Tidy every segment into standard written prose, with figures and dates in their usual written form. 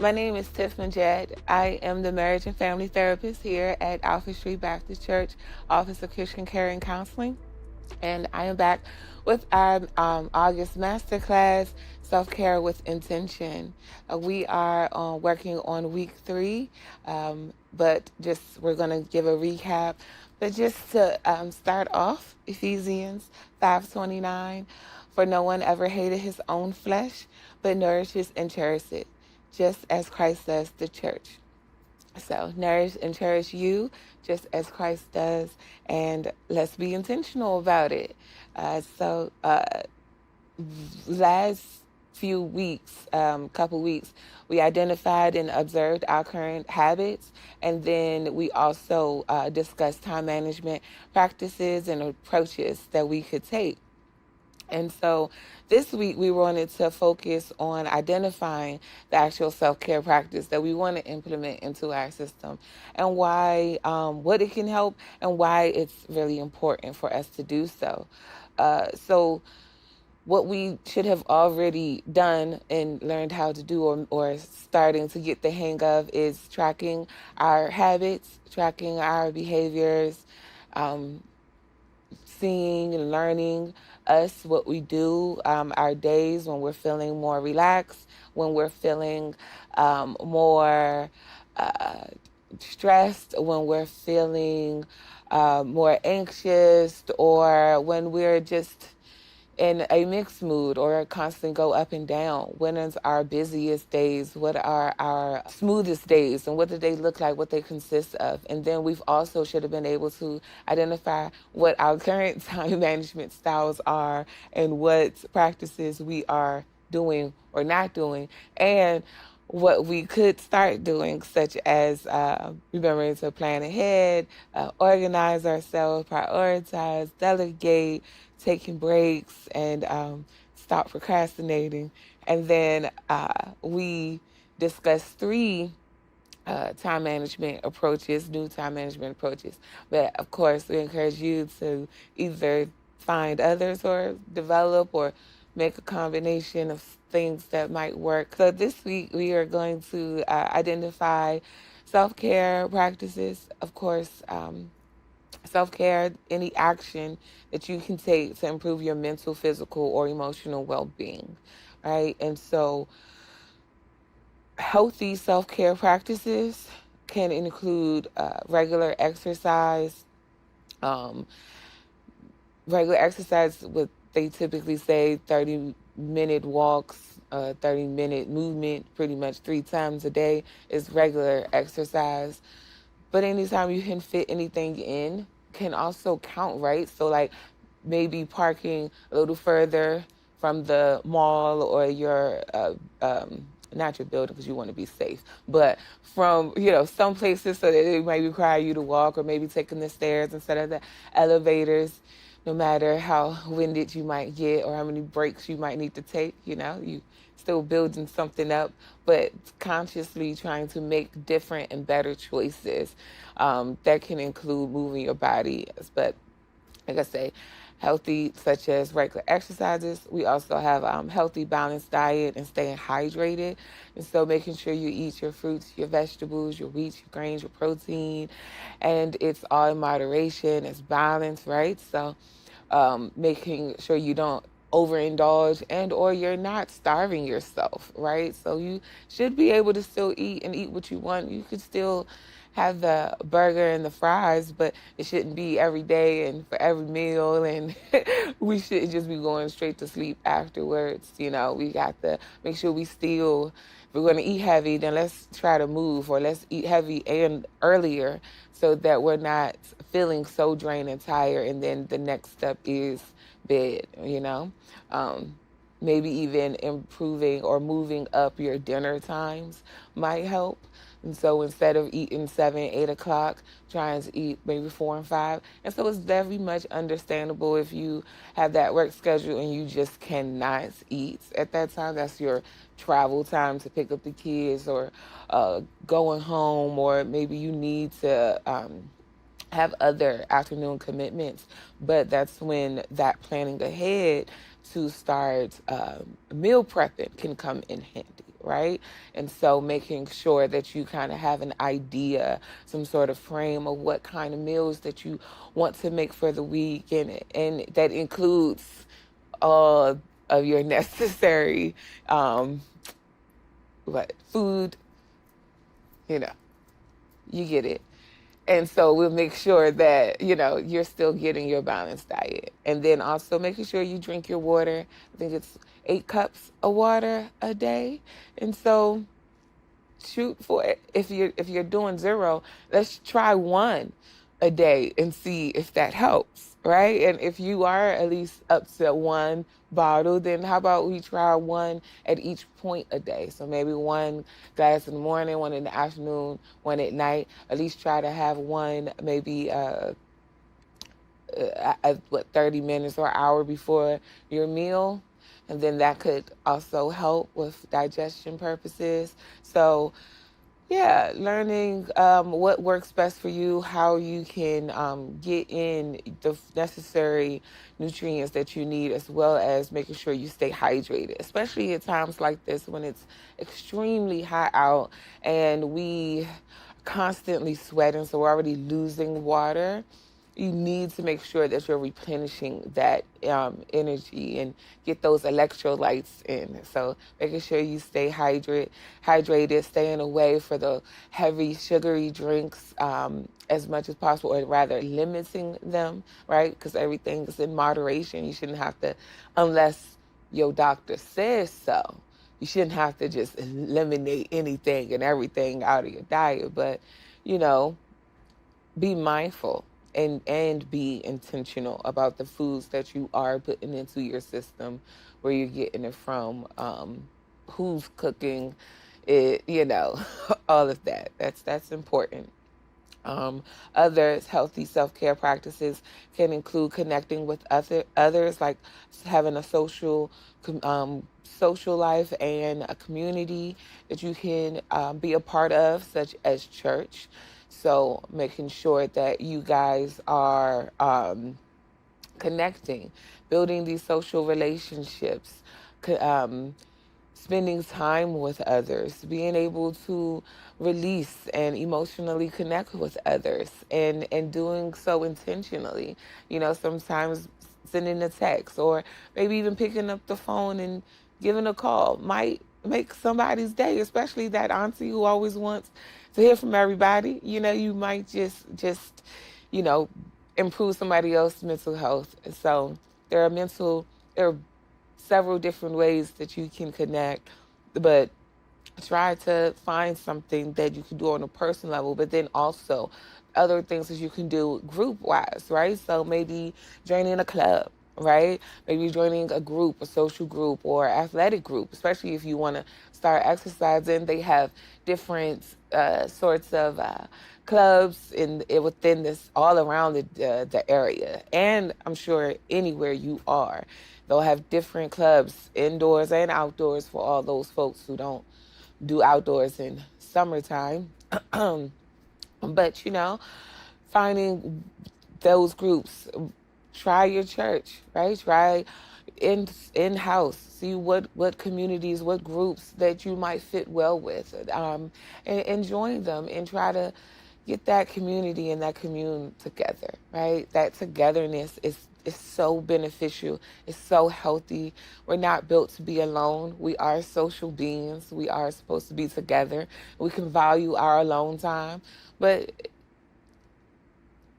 My name is Tiff Majette. I am the marriage and family therapist here at Alfred Street Baptist Church, Office of Christian Care and Counseling. And I am back with our August masterclass, Self-Care with Intention. We are working on week 3, but we're going to give a recap. But just to start off, Ephesians 5:29, for no one ever hated his own flesh, but nourishes and cherishes it, just as Christ does the church. So nourish and cherish you just as Christ does, and let's be intentional about it. Last few weeks, couple weeks, we identified and observed our current habits, and then we also discussed time management practices and approaches that we could take. And so this week we wanted to focus on identifying the actual self-care practice that we want to implement into our system, and why, what it can help, and why it's really important for us to do so. So what we should have already done and learned how to do, or starting to get the hang of, is tracking our habits, tracking our behaviors, seeing and learning us, what we do, our days when we're feeling more relaxed, when we're feeling more stressed, when we're feeling more anxious, or when we're just in a mixed mood or constantly go up and down. When is our busiest days? What are our smoothest days? And what do they look like? What they consist of? And then we've also should have been able to identify what our current time management styles are, and what practices we are doing or not doing, and what we could start doing, such as remembering to plan ahead, organize ourselves, prioritize, delegate, taking breaks, and stop procrastinating. And then we discussed 3 time management approaches, new time management approaches. But of course, we encourage you to either find others or develop or make a combination of things that might work. So this week we are going to identify self-care practices. Of course, self-care, any action that you can take to improve your mental, physical, or emotional well-being, right? And so healthy self-care practices can include regular exercise. Um, Regular exercise, what they typically say, 30-minute walks, 30-minute movement, pretty much 3 times a day is regular exercise. But anytime you can fit anything in can also count, right? So like maybe parking a little further from the mall, or your not your building, because you want to be safe, but from some places, so that it might require you to walk, or maybe taking the stairs instead of the elevators. No matter how winded you might get or how many breaks you might need to take, you still building something up, but consciously trying to make different and better choices that can include moving your body. But like I say, healthy, such as regular exercises. We also have healthy, balanced diet and staying hydrated. And so making sure you eat your fruits, your vegetables, your wheat, your grains, your protein, and it's all in moderation. It's balanced, right? So making sure you don't overindulge, and or you're not starving yourself, right? So you should be able to still eat and eat what you want. You could still have the burger and the fries, but it shouldn't be every day and for every meal, and we shouldn't just be going straight to sleep afterwards. We got to make sure we still, if we're going to eat heavy, then let's try to move, or let's eat heavy and earlier, so that we're not feeling so drained and tired, and then the next step is bed. Maybe even improving or moving up your dinner times might help. And so instead of eating 7, 8 o'clock, trying to eat maybe 4 and 5. And so it's very much understandable if you have that work schedule and you just cannot eat at that time. That's your travel time to pick up the kids, or going home, or maybe you need to have other afternoon commitments. But that's when that planning ahead to start meal prepping can come in handy. right? And so making sure that you kind of have an idea, some sort of frame of what kind of meals that you want to make for the week, and that includes all of your necessary um, food, you know, you get it. And so we'll make sure that, you're still getting your balanced diet. And then also making sure you drink your water. I think it's 8 cups of water a day. And so shoot for it. If you're doing zero, let's try one a day and see if that helps, right? And if you are at least up to one bottle, then how about we try one at each point a day? So maybe one glass in the morning, one in the afternoon, one at night. At least try to have one maybe 30 minutes or an hour before your meal. And then that could also help with digestion purposes. So yeah, learning what works best for you, how you can get in the necessary nutrients that you need, as well as making sure you stay hydrated, especially at times like this when it's extremely hot out and we constantly sweating, so we're already losing water. You need to make sure that you're replenishing that energy and get those electrolytes in. So making sure you stay hydrated, staying away for the heavy sugary drinks as much as possible, or rather limiting them, right? Because everything is in moderation. You shouldn't have to, unless your doctor says so. You shouldn't have to just eliminate anything and everything out of your diet, but you know, be mindful and be intentional about the foods that you are putting into your system, where you're getting it from, who's cooking it, all of that. That's important. Other healthy self-care practices can include connecting with others, like having a social life and a community that you can be a part of, such as church. So making sure that you guys are connecting, building these social relationships, spending time with others, being able to release and emotionally connect with others, and doing so intentionally. Sometimes sending a text or maybe even picking up the phone and giving a call might make somebody's day, especially that auntie who always wants to hear from everybody. You might just, you know, improve somebody else's mental health. So there are several different ways that you can connect, but try to find something that you can do on a personal level, but then also other things that you can do group wise, right? So maybe joining a club, right? Maybe joining a group, a social group or athletic group, especially if you want to start exercising. They have different sorts of clubs within this, all around the area, and I'm sure anywhere you are, they'll have different clubs indoors and outdoors for all those folks who don't do outdoors in summertime. But finding those groups, try your church, right? Try in house, see what communities, what groups that you might fit well with, and join them and try to get that community and that commune together, right? That togetherness is so beneficial. It's so healthy. We're not built to be alone. We are social beings. We are supposed to be together. We can value our alone time, but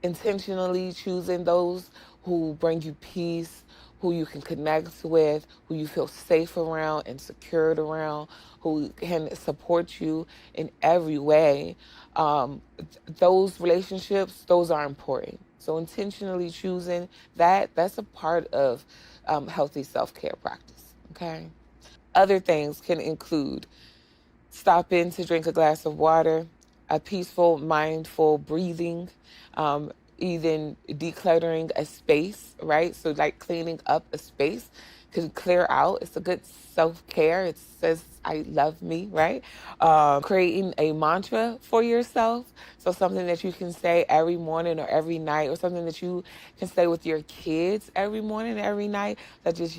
intentionally choosing those who bring you peace, who you can connect with, who you feel safe around and secured around, who can support you in every way. Those relationships, those are important. So intentionally choosing that's a part of healthy self-care practice, okay? Other things can include stop in to drink a glass of water, a peaceful, mindful breathing, even decluttering a space, right? So like cleaning up a space could clear out. It's a good self-care. It says, I love me, right? Creating a mantra for yourself. So something that you can say every morning or every night, or something that you can say with your kids every morning, every night, such as,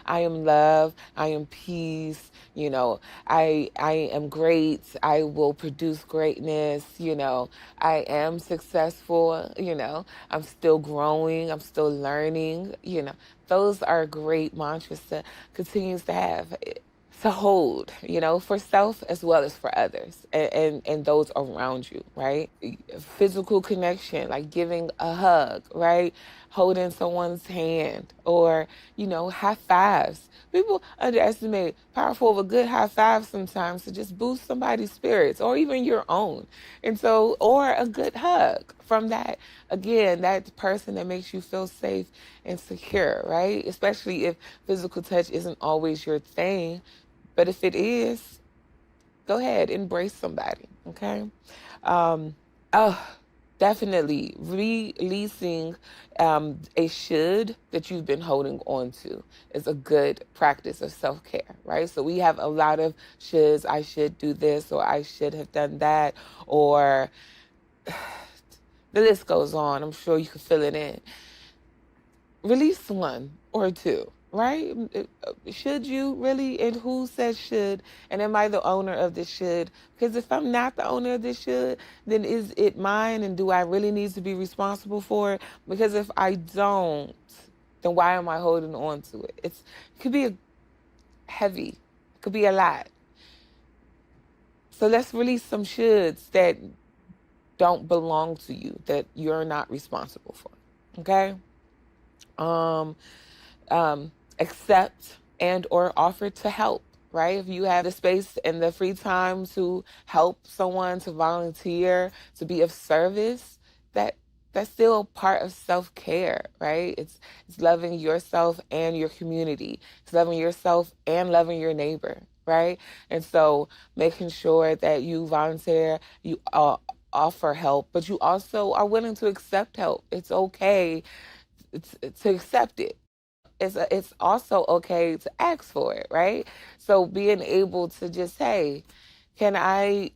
I am love, I am peace, I am great, I will produce greatness, I am successful, I'm still growing, I'm still learning, those are great mantras to continues to have, to hold, for self as well as for others, and those around you, right? Physical connection, like giving a hug, right? Holding someone's hand, or, high fives. People underestimate powerful of a good high five sometimes to just boost somebody's spirits, or even your own. And so, or a good hug from that, again, that person that makes you feel safe and secure, right? Especially if physical touch isn't always your thing. But if it is, go ahead, embrace somebody, okay? Oh, definitely releasing a should that you've been holding on to is a good practice of self-care, right? So we have a lot of shoulds. I should do this, or I should have done that, or the list goes on. I'm sure you can fill it in. Release one or two, right? Should you really? And who says should? And am I the owner of this should? Because if I'm not the owner of this should, then is it mine? And do I really need to be responsible for it? Because if I don't, then why am I holding on to it? It could be heavy. It could be a lot. So let's release some shoulds that don't belong to you, that you're not responsible for. Okay? Accept and or offer to help, right? If you have the space and the free time to help someone, to volunteer, to be of service, that's still part of self-care, right? It's loving yourself and your community. It's loving yourself and loving your neighbor, right? And so making sure that you volunteer, you offer help, but you also are willing to accept help. It's okay to accept it. It's also okay to ask for it, right? So being able to just, hey, can I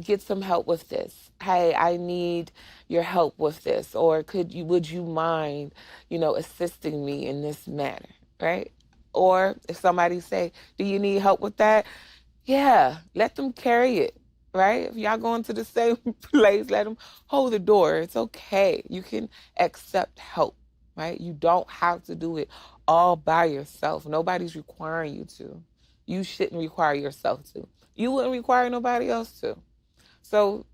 get some help with this? Hey, I need your help with this, or would you mind, assisting me in this manner, right? Or if somebody say, do you need help with that? Yeah, let them carry it, right? If y'all going to the same place, let them hold the door. It's okay. You can accept help, right? You don't have to do it all by yourself. Nobody's requiring you to. You shouldn't require yourself to. You wouldn't require nobody else to. So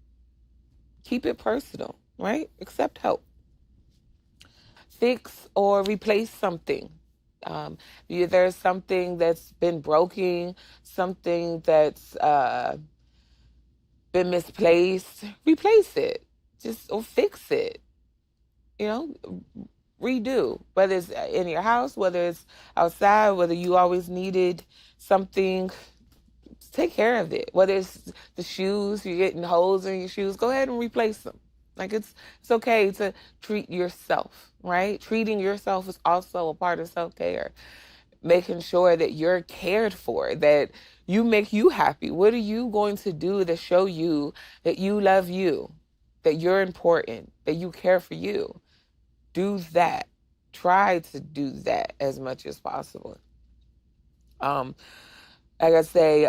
keep it personal, right? Accept help. Fix or replace something. There's something that's been broken, something that's been misplaced, replace it. Or fix it. Redo. Whether it's in your house, whether it's outside, whether you always needed something, take care of it. Whether it's the shoes, you're getting holes in your shoes, go ahead and replace them. Like it's okay to treat yourself, right? Treating yourself is also a part of self-care. Making sure that you're cared for, that you make you happy. What are you going to do to show you that you love you, that you're important, that you care for you? Do that. Try to do that as much as possible. Like I say,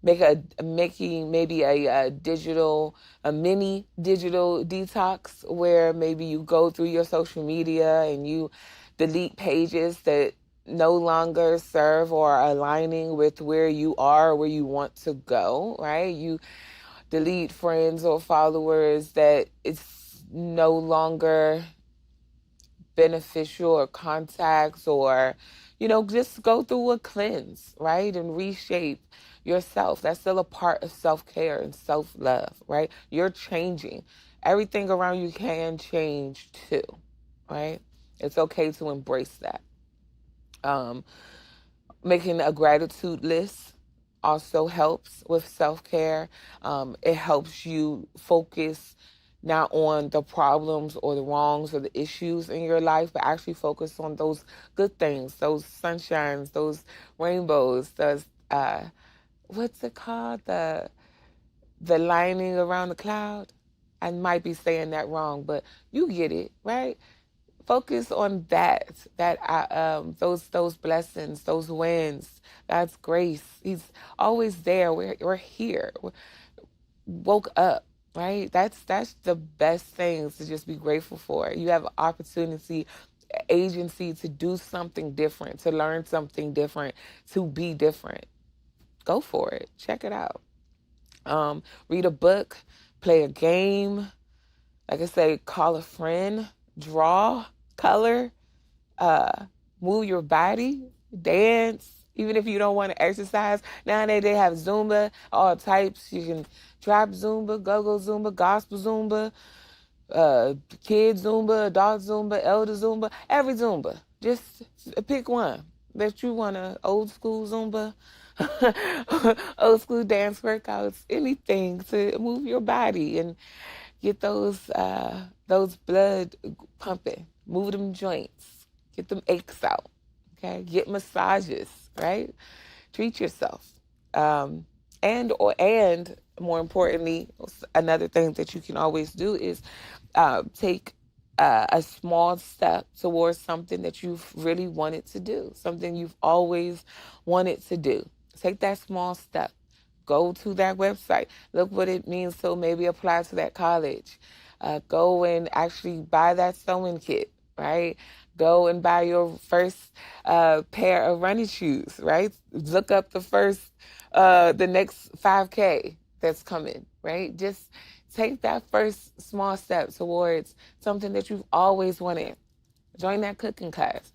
making maybe a mini digital detox, where maybe you go through your social media and you delete pages that no longer serve or are aligning with where you are, where you want to go, right? You delete friends or followers that it's no longer beneficial, or contacts, or just go through a cleanse, right? And reshape yourself. That's still a part of self-care and self-love, right? You're changing. Everything around you can change too, right? It's okay to embrace that. Making a gratitude list also helps with self-care. It helps you focus not on the problems or the wrongs or the issues in your life, but actually focus on those good things, those sunshines, those rainbows, those what's it called? The lining around the cloud. I might be saying that wrong, but you get it, right? Focus on those blessings, those wins, God's grace. He's always there. We're here. We're woke up, right? That's the best things to just be grateful for. You have opportunity, agency to do something different, to learn something different, to be different. Go for it. Check it out. Read a book, play a game. Like I say, call a friend, draw, color, move your body, dance. Even if you don't want to exercise, nowadays they have Zumba, all types. You can trap Zumba, go-go Zumba, gospel Zumba, kid Zumba, adult Zumba, elder Zumba, every Zumba. Just pick one that you want to, old school Zumba, old school dance workouts, anything to move your body and get those blood pumping, move them joints, get them aches out, okay? Get massages, right? Treat yourself. And more importantly, another thing that you can always do is take a small step towards something that you've really wanted to do, something you've always wanted to do. Take that small step. Go to that website. Look what it means to maybe apply to that college. Go and actually buy that sewing kit, right? Go and buy your first pair of running shoes, right? Look up the next 5K that's coming, right? Just take that first small step towards something that you've always wanted. Join that cooking class.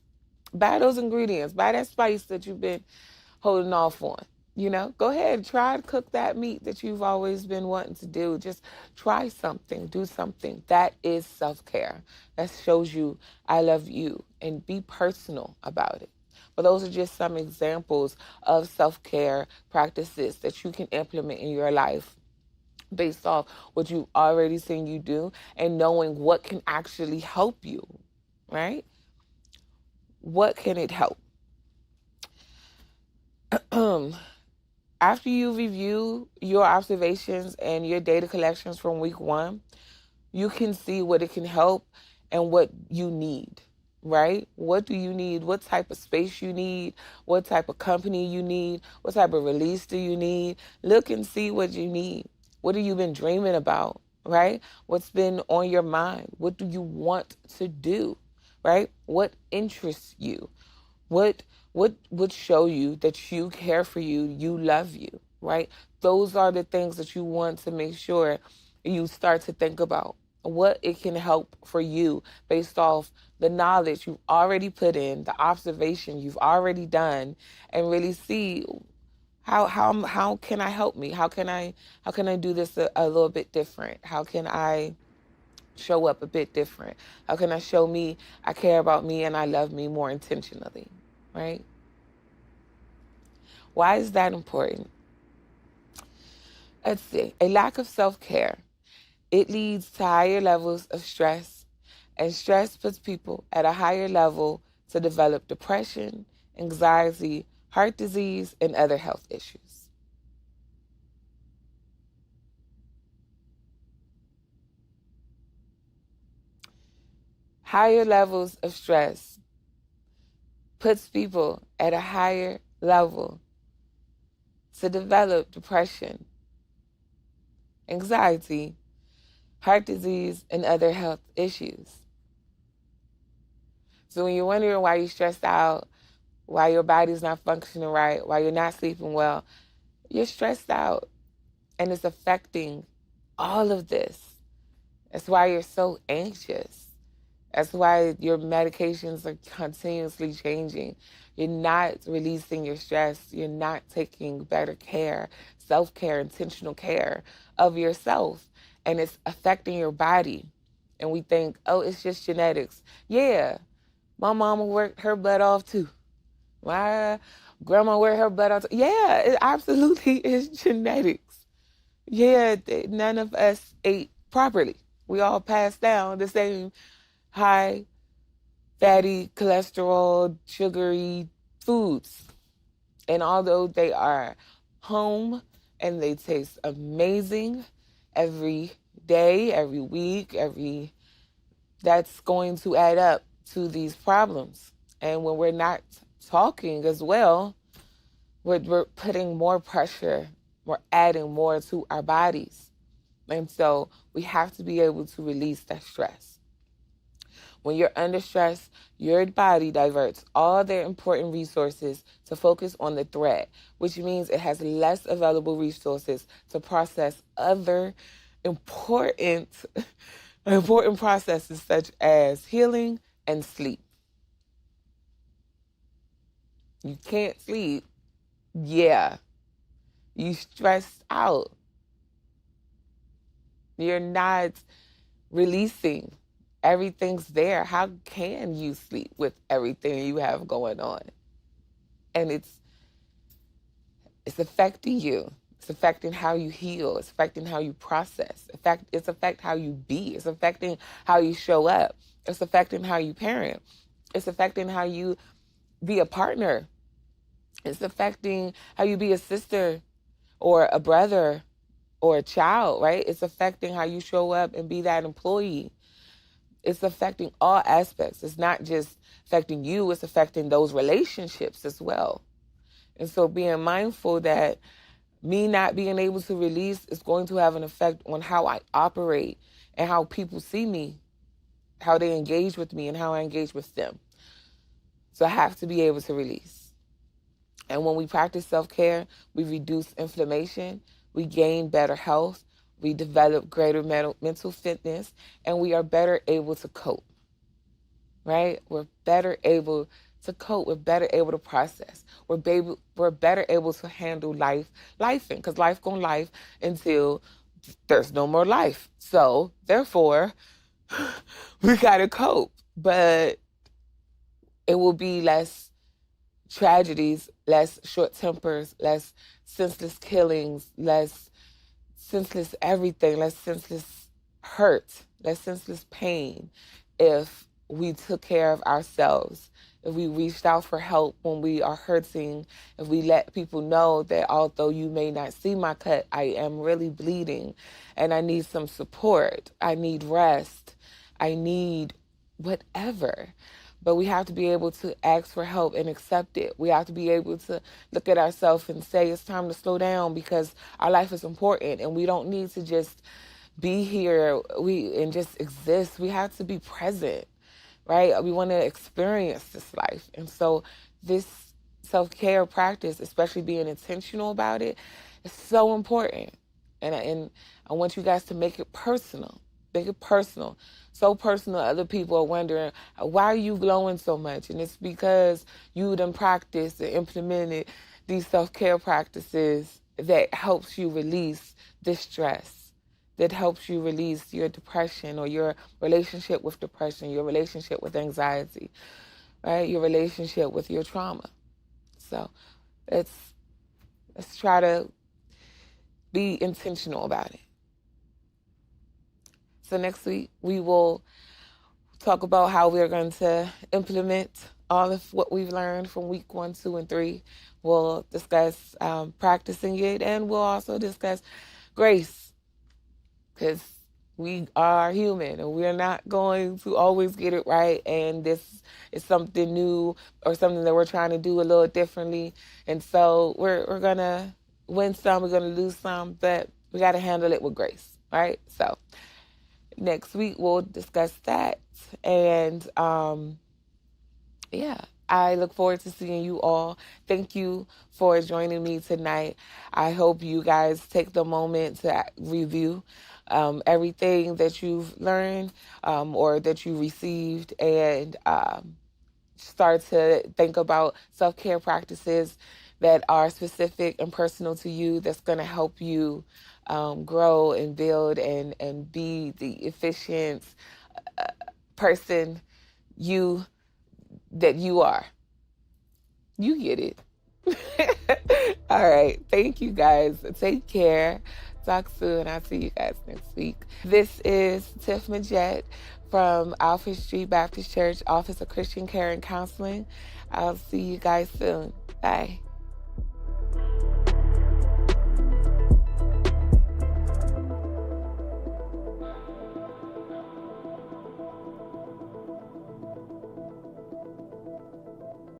Buy those ingredients. Buy that spice that you've been holding off on. Go ahead, try to cook that meat that you've always been wanting to do. Just try something, do something. That is self-care. That shows you I love you, and be personal about it. But those are just some examples of self-care practices that you can implement in your life based off what you've already seen you do and knowing what can actually help you, right? What can it help? After you review your observations and your data collections from week 1, you can see what it can help and what you need, right? What do you need? What type of space you need? What type of company you need? What type of release do you need? Look and see what you need. What have you been dreaming about, right? What's been on your mind? What do you want to do, right? What interests you? What would show you that you care for you, you love you, right? Those are the things that you want to make sure you start to think about. What it can help for you based off the knowledge you've already put in, the observation you've already done, and really see how can I help me? How can I do this a little bit different? How can I show up a bit different? How can I show me I care about me and I love me more intentionally, right? Why is that important? Let's see. A lack of self-care, it leads to higher levels of stress, and stress puts people at a higher level to develop depression, anxiety, heart disease, and other health issues. Higher levels of stress puts people at a higher level to develop depression, anxiety, heart disease, and other health issues. So when you're wondering why you're stressed out, why your body's not functioning right, why you're not sleeping well, you're stressed out, and it's affecting all of this. That's why you're so anxious. That's why your medications are continuously changing. You're not releasing your stress. You're not taking better care, self-care, intentional care of yourself. And it's affecting your body. And we think, oh, it's just genetics. Yeah, my mama worked her butt off too. My grandma worked her butt off too. Yeah, it absolutely is genetics. Yeah, none of us ate properly. We all pass down the same high fatty, cholesterol, sugary foods. And although they are home and they taste amazing every day, every week, that's going to add up to these problems. And when we're not talking as well, we're putting more pressure, we're adding more to our bodies. And so we have to be able to release that stress. When you're under stress, your body diverts all their important resources to focus on the threat, which means it has less available resources to process other important processes such as healing and sleep. You can't sleep. Yeah. You stressed out. You're not releasing. Everything's there. How can you sleep with everything you have going on? And it's affecting you. It's affecting how you heal. It's affecting how you process. It's affecting how you be. It's affecting how you show up. It's affecting how you parent. It's affecting how you be a partner. It's affecting how you be a sister or a brother or a child, right? It's affecting how you show up and be that employee. It's affecting all aspects. It's not just affecting you, it's affecting those relationships as well. And so being mindful that me not being able to release is going to have an effect on how I operate and how people see me, how they engage with me and how I engage with them. So I have to be able to release. And when we practice self-care, we reduce inflammation, we gain better health, we develop greater mental fitness, and we are better able to cope, right? We're better able to cope. We're better able to process. We're better able to handle life, because life gonna life until there's no more life. So therefore, we gotta cope, but it will be less tragedies, less short tempers, less senseless killings, less senseless everything, less senseless hurt, less senseless pain if we took care of ourselves, if we reached out for help when we are hurting, if we let people know that although you may not see my cut, I am really bleeding and I need some support, I need rest, I need whatever. But we have to be able to ask for help and accept it. We have to be able to look at ourselves and say it's time to slow down because our life is important and we don't need to just be here and just exist. We have to be present, right? We want to experience this life. And so this self-care practice, especially being intentional about it, is so important. And I want you guys to make it personal. Make it personal. So personal, other people are wondering, why are you glowing so much? And it's because you done practiced and implemented these self-care practices that helps you release this stress, that helps you release your depression or your relationship with depression, your relationship with anxiety, right? Your relationship with your trauma. So let's try to be intentional about it. So next week, we will talk about how we're going to implement all of what we've learned from week 1, 2, and 3. We'll discuss practicing it, and we'll also discuss grace, because we are human, and we're not going to always get it right, and this is something new or something that we're trying to do a little differently. And so we're going to win some, we're going to lose some, but we got to handle it with grace, right? So next week, we'll discuss that. And yeah, I look forward to seeing you all. Thank you for joining me tonight. I hope you guys take the moment to review everything that you've learned or that you received, and start to think about self-care practices that are specific and personal to you, that's going to help you grow and build and be the efficient person that you are. You get it. All right. Thank you guys. Take care. talk soon. I'll see you guys next week. This is Tiff Majette from Alfred Street Baptist Church, Office of Christian Care and Counseling. I'll see you guys soon. Bye.